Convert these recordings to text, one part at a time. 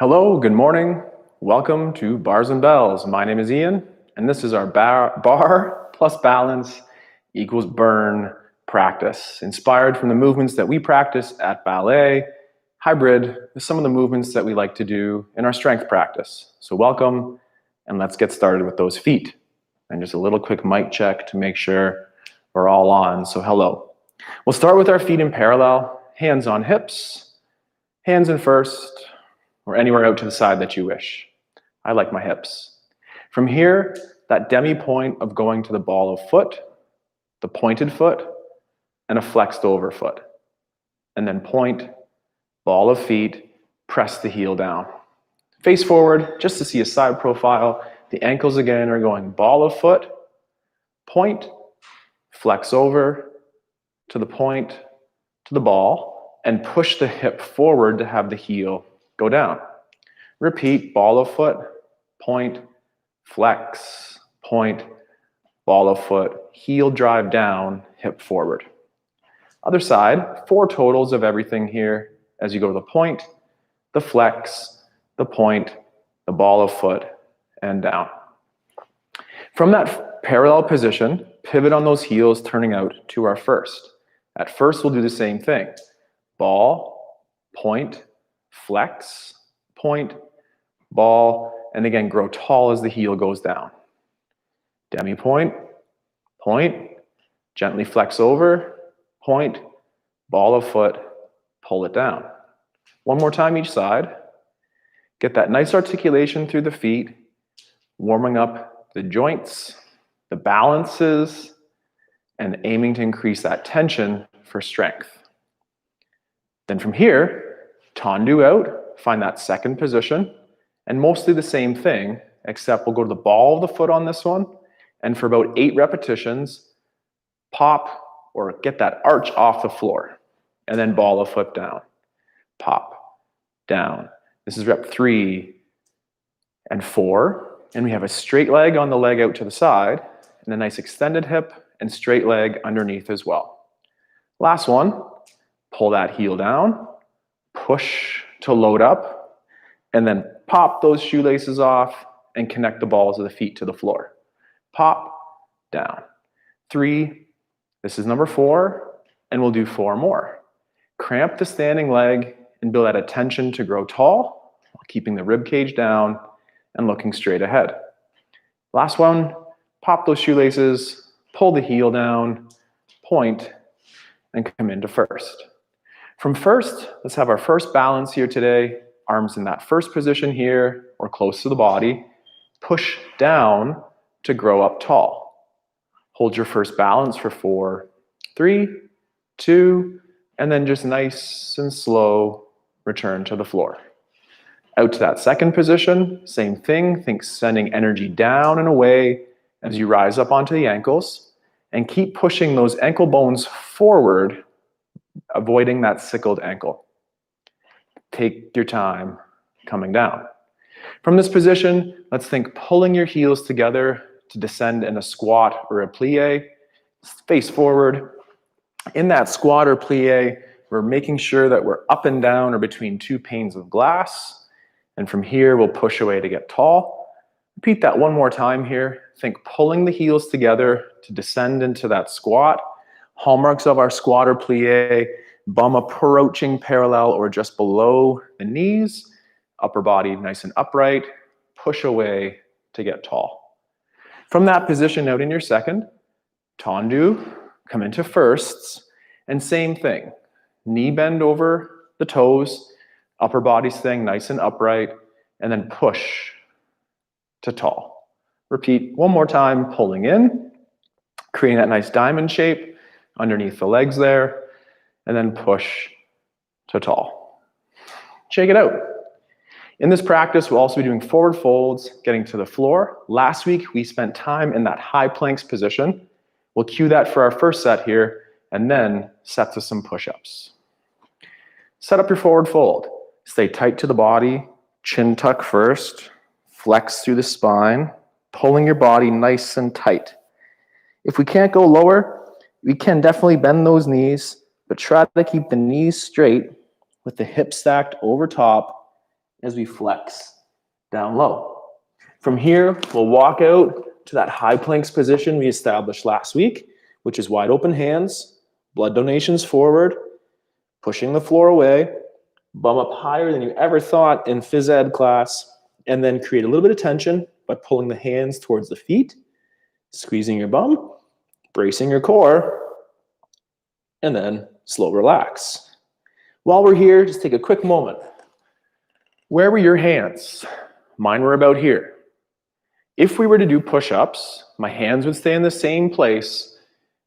Hello, good morning. Welcome to Bars and Bells. My name is Ian, and this is our bar plus balance equals burn practice, inspired from the movements that we practice at Ballet, hybrid with some of the movements that we like to do in our strength practice. So welcome, and let's get started with those feet. And just a little quick mic check to make sure we're all on, so hello. We'll start with our feet in parallel, hands on hips, hands in first, or anywhere out to the side that you wish. I like my hips. From here, that demi point of going to the ball of foot, the pointed foot, and a flexed over foot. And then point, ball of feet, press the heel down. Face forward, just to see a side profile. The ankles again are going ball of foot, point, flex over, to the point, to the ball, and push the hip forward to have the heel go down. Repeat, ball of foot, point, flex, point, ball of foot, heel drive down, hip forward. Other side, 4 totals of everything here as you go to the point, the flex, the point, the ball of foot, and down. From that parallel position, pivot on those heels, turning out to our first. At first, we'll do the same thing. Ball, point, flex, point, ball, and again, grow tall as the heel goes down. Demi point, point, gently flex over, point, ball of foot, pull it down. One more time each side. Get that nice articulation through the feet, warming up the joints, the balances, and aiming to increase that tension for strength. Then from here, fondu out, find that second position, and mostly the same thing, except we'll go to the ball of the foot on this one, and for about 8 repetitions, pop or get that arch off the floor, and then ball of foot down, pop, down. This is rep 3 and 4, and we have a straight leg on the leg out to the side, and a nice extended hip and straight leg underneath as well. Last one, pull that heel down, push to load up, and then pop those shoelaces off and connect the balls of the feet to the floor. Pop, down. 3, this is number 4, and we'll do 4 more. Cramp the standing leg and build that attention to grow tall, while keeping the rib cage down and looking straight ahead. Last one, pop those shoelaces, pull the heel down, point, and come into first. From first, let's have our first balance here today. Arms in that first position here, or close to the body. Push down to grow up tall. Hold your first balance for 4, 3, 2, and then just nice and slow, return to the floor. Out to that second position, same thing. Think sending energy down and away as you rise up onto the ankles, and keep pushing those ankle bones forward, avoiding that sickled ankle. Take your time coming down. From this position, let's think pulling your heels together to descend in a squat or a plie. Face forward. In that squat or plie, we're making sure that we're up and down or between 2 panes of glass. And from here, we'll push away to get tall. Repeat that one more time here. Think pulling the heels together to descend into that squat. Hallmarks of our squat or plie, bum approaching parallel or just below the knees, upper body nice and upright, push away to get tall. From that position out in your second, fondu, come into firsts, and same thing. Knee bend over the toes, upper body staying nice and upright, and then push to tall. Repeat one more time, pulling in, creating that nice diamond shape underneath the legs there, and then push to tall. Shake it out. In this practice, we'll also be doing forward folds, getting to the floor. Last week, we spent time in that high planks position. We'll cue that for our first set here, and then set to some push-ups. Set up your forward fold. Stay tight to the body, chin tuck first, flex through the spine, pulling your body nice and tight. If we can't go lower, we can definitely bend those knees, but try to keep the knees straight with the hips stacked over top as we flex down low. From here, we'll walk out to that high planks position we established last week, which is wide open hands, blood donations forward, pushing the floor away, bum up higher than you ever thought in phys ed class, and then create a little bit of tension by pulling the hands towards the feet, squeezing your bum, bracing your core, and then slow relax. While we're here, just take a quick moment. Where were your hands? Mine were about here. If we were to do push-ups, my hands would stay in the same place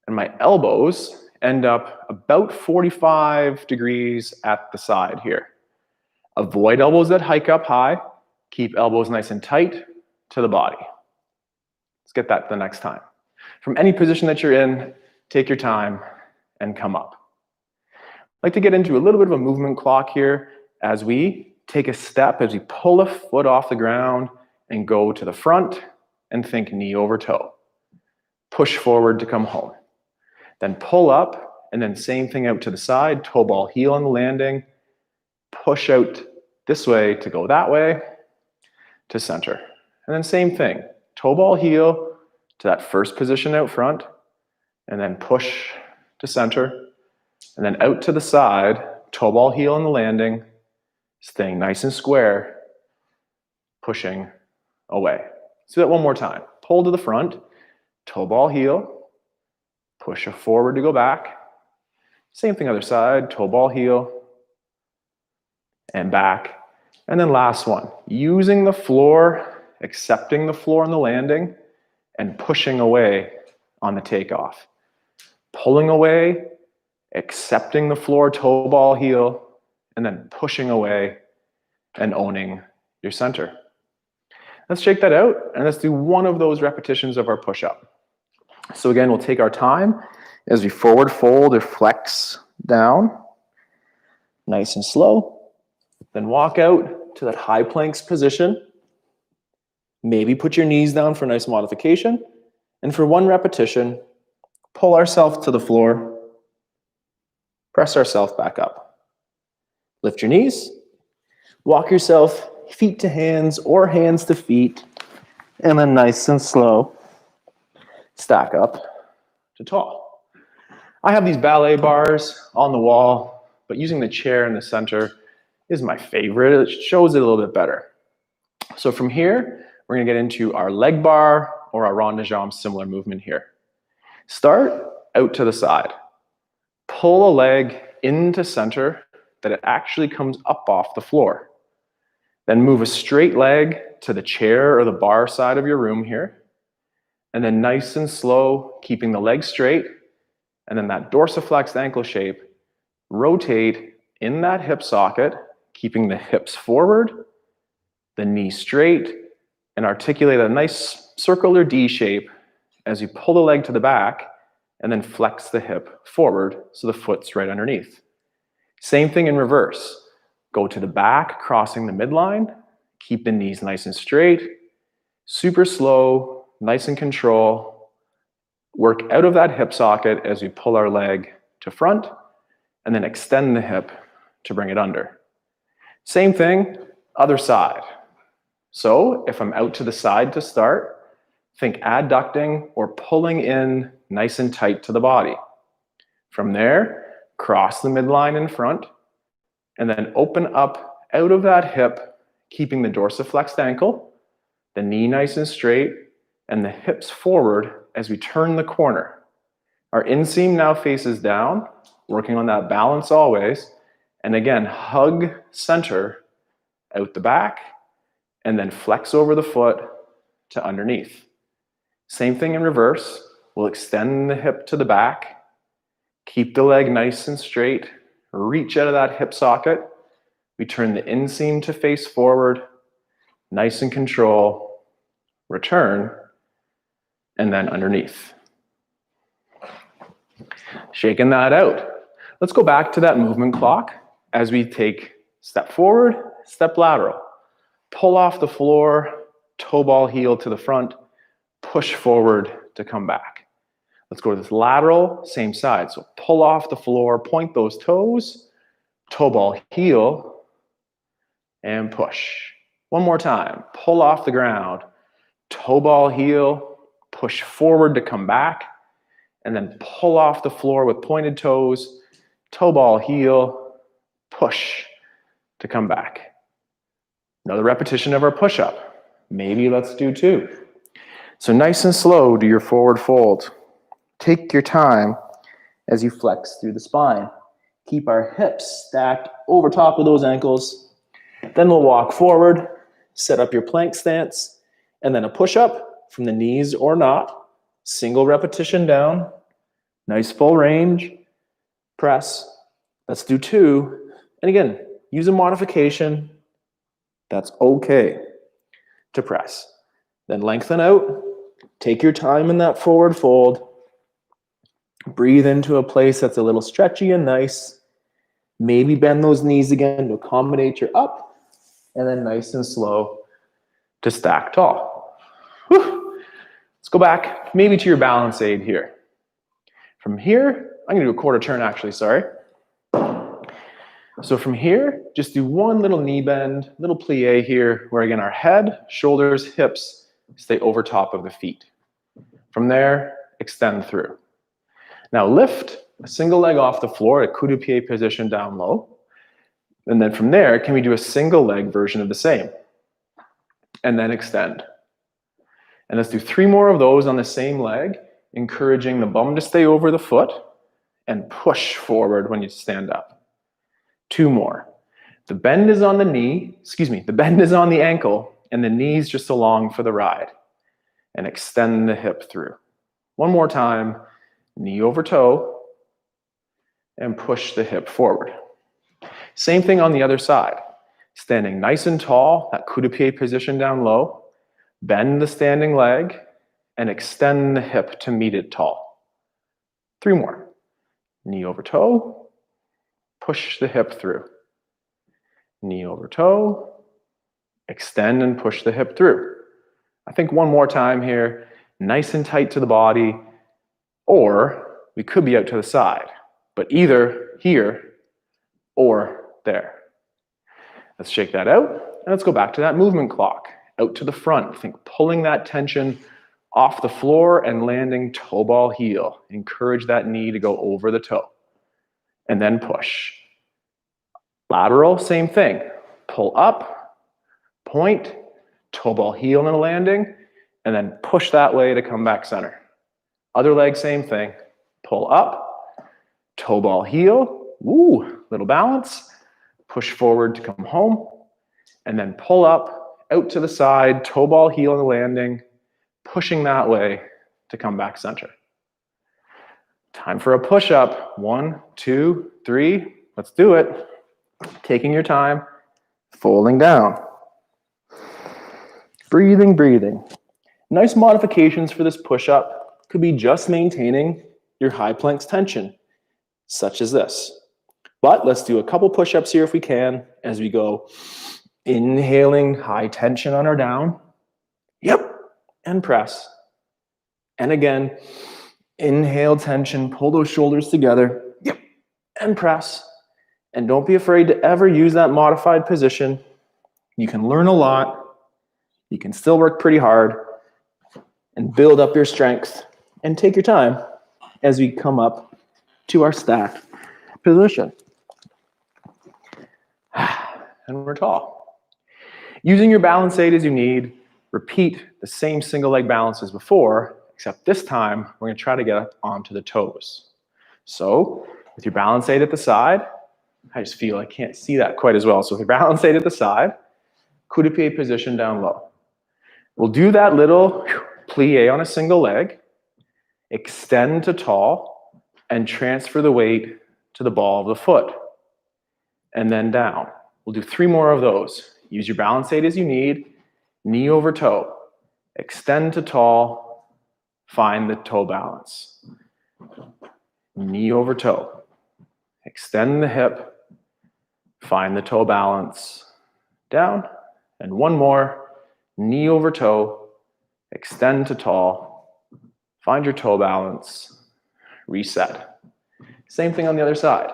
and my elbows end up about 45 degrees at the side here. Avoid elbows that hike up high. Keep elbows nice and tight to the body. Let's get that the next time. From any position that you're in, take your time and come up. I'd like to get into a little bit of a movement clock here as we take a step, as we pull a foot off the ground and go to the front and think knee over toe. Push forward to come home. Then pull up and then same thing out to the side, toe ball heel on the landing. Push out this way to go that way to center. And then same thing, toe ball heel to that first position out front and then push to center and then out to the side, toe ball heel on the landing, staying nice and square, pushing away. Let's do that one more time. Pull to the front, toe ball heel, push forward to go back. Same thing other side, toe ball heel, and back. And then last one, using the floor, accepting the floor on the landing, and pushing away on the takeoff. Pulling away, accepting the floor, toe ball heel, and then pushing away and owning your center. Let's shake that out and let's do one of those repetitions of our push-up. So again, we'll take our time as we forward fold or flex down, nice and slow. Then walk out to that high planks position. Maybe put your knees down for a nice modification. And for one repetition, pull ourselves to the floor, press ourselves back up. Lift your knees, walk yourself feet to hands or hands to feet, and then nice and slow, stack up to tall. I have these ballet bars on the wall, but using the chair in the center is my favorite. It shows it a little bit better. So from here, we're gonna get into our leg bar or our rond de jambe similar movement here. Start out to the side. Pull a leg into center that it actually comes up off the floor. Then move a straight leg to the chair or the bar side of your room here. And then nice and slow, keeping the leg straight. And then that dorsiflexed ankle shape, rotate in that hip socket, keeping the hips forward, the knee straight, and articulate a nice circular D shape as you pull the leg to the back and then flex the hip forward so the foot's right underneath. Same thing in reverse. Go to the back, crossing the midline, keep the knees nice and straight, super slow, nice and control. Work out of that hip socket as we pull our leg to front and then extend the hip to bring it under. Same thing, other side. So if I'm out to the side to start, think adducting or pulling in nice and tight to the body. From there, cross the midline in front and then open up out of that hip, keeping the dorsiflexed ankle, the knee nice and straight, and the hips forward as we turn the corner. Our inseam now faces down, working on that balance always. And again, hug center out the back, and then flex over the foot to underneath. Same thing in reverse. We'll extend the hip to the back, keep the leg nice and straight, reach out of that hip socket. We turn the inseam to face forward, nice and control, return, and then underneath. Shaking that out. Let's go back to that movement clock as we take step forward, step lateral. Pull off the floor, toe ball heel to the front, push forward to come back. Let's go to this lateral, same side. So pull off the floor, point those toes, toe ball heel, and push. One more time. Pull off the ground. Toe ball heel. Push forward to come back. And then pull off the floor with pointed toes. Toe ball heel. Push to come back. Another repetition of our push-up. Maybe let's do 2. So nice and slow, do your forward fold. Take your time as you flex through the spine. Keep our hips stacked over top of those ankles. Then we'll walk forward, set up your plank stance, and then a push-up from the knees or not. Single repetition down. Nice full range. Press. Let's do 2. And again, use a modification. That's okay to press. Then lengthen out. Take your time in that forward fold. Breathe into a place that's a little stretchy and nice. Maybe bend those knees again to accommodate your up. And then nice and slow to stack tall. Whew. Let's go back maybe to your balance aid here. From here, I'm going to do a quarter turn actually, sorry. So from here, just do one little knee bend, little plie here, where again our head, shoulders, hips stay over top of the feet. From there, extend through. Now lift a single leg off the floor at coup de pied position down low. And then from there, can we do a single leg version of the same? And then extend. And let's do 3 more of those on the same leg, encouraging the bum to stay over the foot and push forward when you stand up. 2 more. The bend is on the knee, the bend is on the ankle and the knees just along for the ride. And extend the hip through. One more time, knee over toe and push the hip forward. Same thing on the other side. Standing nice and tall, that coup de pied position down low, bend the standing leg and extend the hip to meet it tall. 3 more. Knee over toe, push the hip through. Knee over toe, extend and push the hip through. I think one more time here, nice and tight to the body, or we could be out to the side, but either here or there. Let's shake that out, and let's go back to that movement clock. Out to the front, think pulling that tension off the floor and landing toe ball heel. Encourage that knee to go over the toe, and then push. Lateral, same thing. Pull up, point, toe ball heel in a landing, and then push that way to come back center. Other leg, same thing. Pull up, toe ball heel, little balance, push forward to come home, and then pull up, out to the side, toe ball heel in the landing, pushing that way to come back center. Time for a push-up. 1, 2, 3. Let's do it. Taking your time, folding down. Breathing, breathing. Nice modifications for this push-up could be just maintaining your high planks tension, such as this. But let's do a couple push-ups here if we can, as we go inhaling high tension on our down. Yep, and press. And again, inhale tension, pull those shoulders together. Yep, and press. And don't be afraid to ever use that modified position. You can learn a lot. You can still work pretty hard and build up your strength and take your time as we come up to our stacked position. And we're tall. Using your balance aid as you need, repeat the same single leg balance as before, except this time we're going to try to get up onto the toes. So with your balance aid at the side, I just feel I can't see that quite as well. So with your balance aid at the side, coup de pied position down low. We'll do that little plie on a single leg, extend to tall, and transfer the weight to the ball of the foot, and then down. We'll do 3 more of those. Use your balance aid as you need, knee over toe, extend to tall, find the toe balance. Knee over toe, extend the hip, find the toe balance, down, and 1 more. Knee over toe, extend to tall, find your toe balance, reset. Same thing on the other side.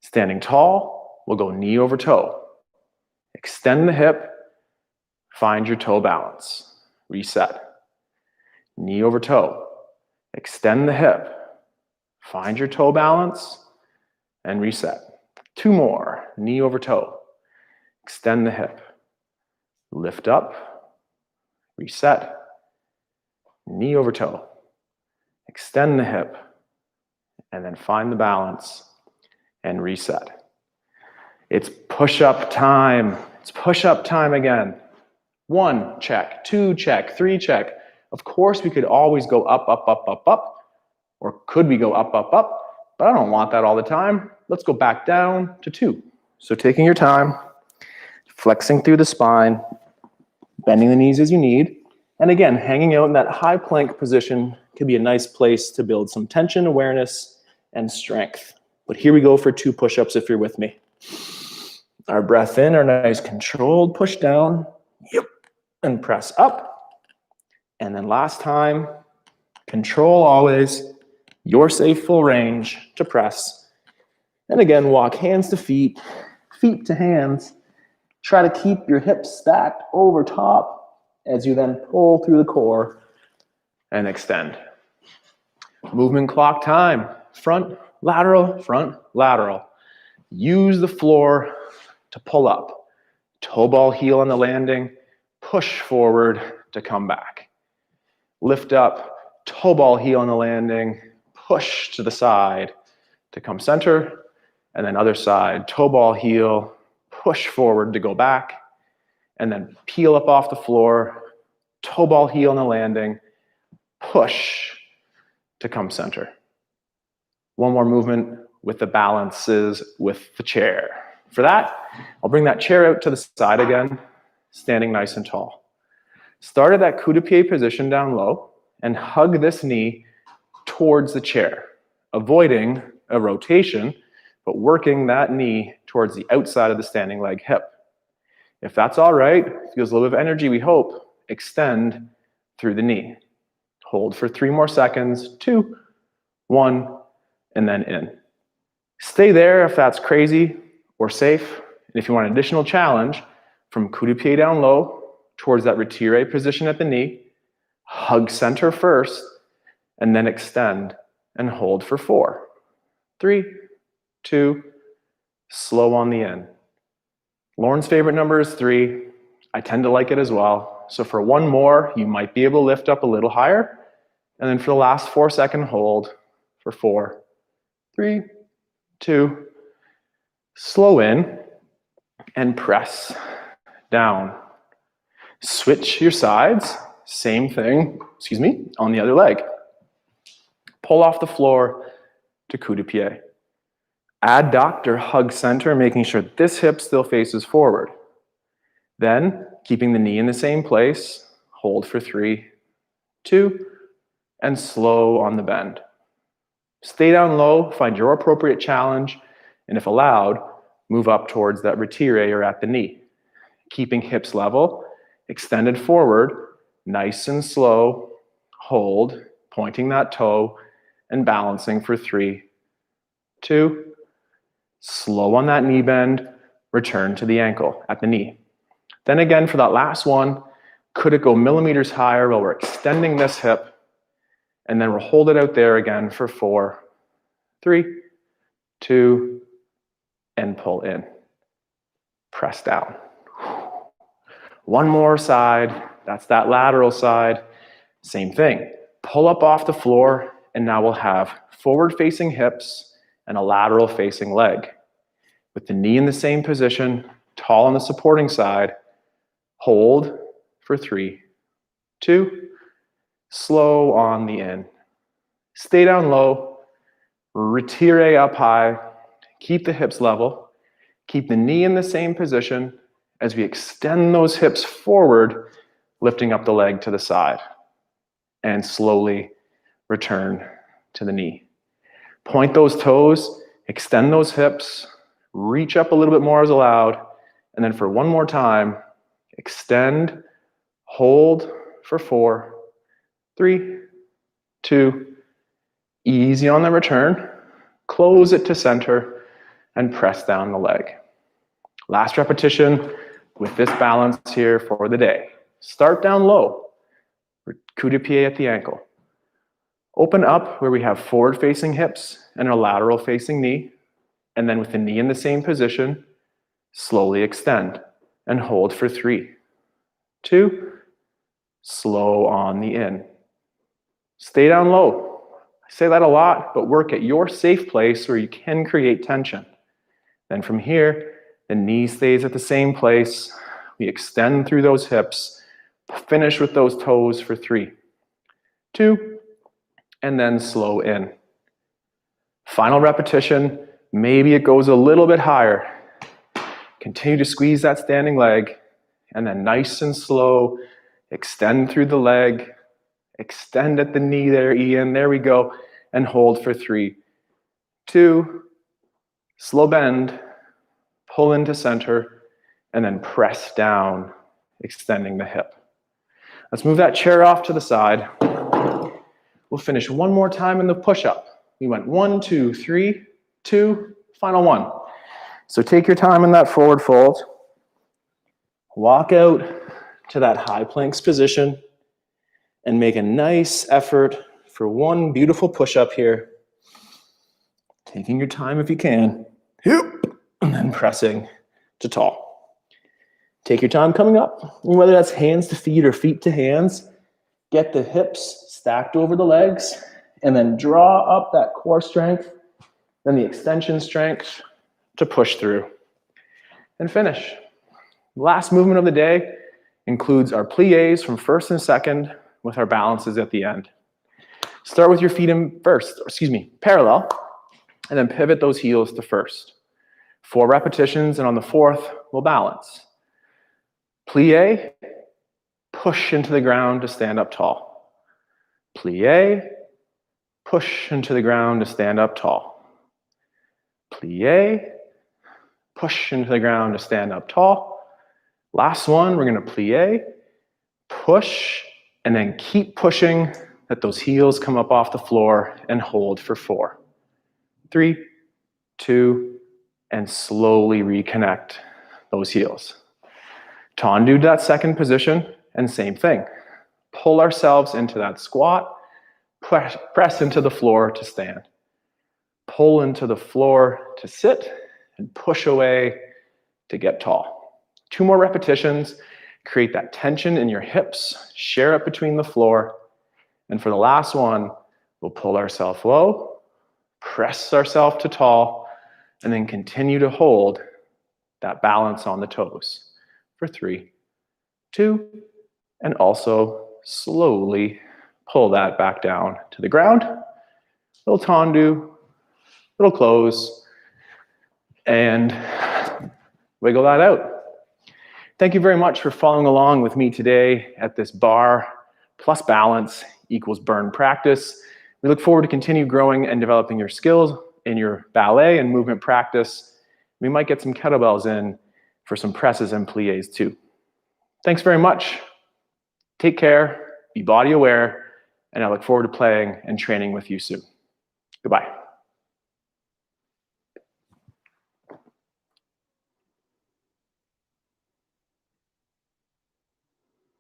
Standing tall, we'll go knee over toe. Extend the hip, find your toe balance, reset. Knee over toe, extend the hip, find your toe balance, and reset. 2 more, knee over toe, extend the hip, lift up, reset, knee over toe, extend the hip, and then find the balance and reset. It's push-up time. It's push-up time again. 1, check. 2, check. 3, check. Of course, we could always go up, up, up, up, up. Or could we go up, up, up? But I don't want that all the time. Let's go back down to 2. So taking your time, flexing through the spine, bending the knees as you need. And again, hanging out in that high plank position can be a nice place to build some tension, awareness, and strength. But here we go for 2 push-ups if you're with me. Our breath in, our nice controlled push down. Yep. And press up. And then last time, control always your safe full range to press. And again, walk hands to feet, feet to hands. Try to keep your hips stacked over top as you then pull through the core and extend. Movement clock time. Front, lateral. Use the floor to pull up. Toe ball heel on the landing. Push forward to come back. Lift up, toe ball heel on the landing. Push to the side to come center. And then other side, toe ball heel. Push forward to go back. And then peel up off the floor. Toe ball heel on the landing. Push to come center. One more movement with the balances with the chair. For that, I'll bring that chair out to the side again, standing nice and tall. Start at that coup-de-pied position down low and hug this knee towards the chair, avoiding a rotation, but working that knee towards the outside of the standing leg hip. If that's all right, feels a little bit of energy, we hope, extend through the knee. Hold for 3 more seconds, 2, 1, and then in. Stay there if that's crazy or safe. And if you want an additional challenge, from coup-de-pied down low towards that retire position at the knee, hug center first, and then extend and hold for 4, 3, 2, slow on the in. Lauren's favorite number is 3. I tend to like it as well. So for 1 more, you might be able to lift up a little higher. And then for the last 4-second hold for 4, 3, 2, slow in and press down. Switch your sides, same thing, on the other leg. Pull off the floor to coup-de-pied. Adductor, hug center, making sure this hip still faces forward. Then, keeping the knee in the same place, hold for 3, 2, and slow on the bend. Stay down low, find your appropriate challenge, and if allowed, move up towards that retire or at the knee. Keeping hips level, extended forward, nice and slow, hold, pointing that toe, and balancing for 3, 2, slow on that knee bend, return to the ankle at the knee. Then again, for that last one, could it go millimeters higher while we're extending this hip, and then we'll hold it out there again for 4, 3, 2, and pull in. Press down. 1 more side, that's that lateral side. Same thing. Pull up off the floor, and now we'll have forward-facing hips and a lateral-facing leg. With the knee in the same position, tall on the supporting side, hold for 3, 2, slow on the in. Stay down low, retire up high, keep the hips level, keep the knee in the same position as we extend those hips forward, lifting up the leg to the side, and slowly return to the knee. Point those toes, extend those hips, reach up a little bit more as allowed, and then for 1 more time, extend, hold for 4, 3, 2, easy on the return, close it to center, and press down the leg. Last repetition, with this balance here for the day. Start down low, coup de pied at the ankle. Open up where we have forward-facing hips and a lateral-facing knee, and then with the knee in the same position, slowly extend and hold for 3, 2, slow on the in. Stay down low. I say that a lot, but work at your safe place where you can create tension. Then from here, the knee stays at the same place. We extend through those hips, finish with those toes for 3, 2, and then slow in. Final repetition, maybe it goes a little bit higher. Continue to squeeze that standing leg, and then nice and slow, extend through the leg, extend at the knee there, Ian, there we go, and hold for 3, 2, slow bend, pull into center, and then press down, extending the hip. Let's move that chair off to the side. We'll finish one more time in the push-up. We went 1, 2, 3, 2, final 1. So take your time in that forward fold. Walk out to that high planks position and make a nice effort for one beautiful push-up here. Taking your time if you can. And then pressing to tall. Take your time coming up. And whether that's hands to feet or feet to hands, get the hips stacked over the legs and then draw up that core strength, then the extension strength to push through and finish. Last movement of the day includes our plies from first and second with our balances at the end. Start with your feet in parallel, and then pivot those heels to first. 4 repetitions, and on the 4th, we'll balance. Plie, push into the ground to stand up tall. Plie, push into the ground to stand up tall. Plie, push into the ground to stand up tall. Last one, we're going to plie, push, and then keep pushing that those heels come up off the floor and hold for 4, 3, 2, and slowly reconnect those heels. Fondu that second position, and same thing. Pull ourselves into that squat, press into the floor to stand. Pull into the floor to sit, and push away to get tall. 2 more repetitions. Create that tension in your hips, share it between the floor. And for the last one, we'll pull ourselves low, press ourselves to tall, and then continue to hold that balance on the toes for 3, 2, and also slowly pull that back down to the ground. Little fondu, little close, and wiggle that out. Thank you very much for following along with me today at this barre plus balance equals burn practice. We look forward to continue growing and developing your skills in your ballet and movement practice. We might get some kettlebells in for some presses and plies too. Thanks very much. Take care, be body aware, and I look forward to playing and training with you soon. Goodbye.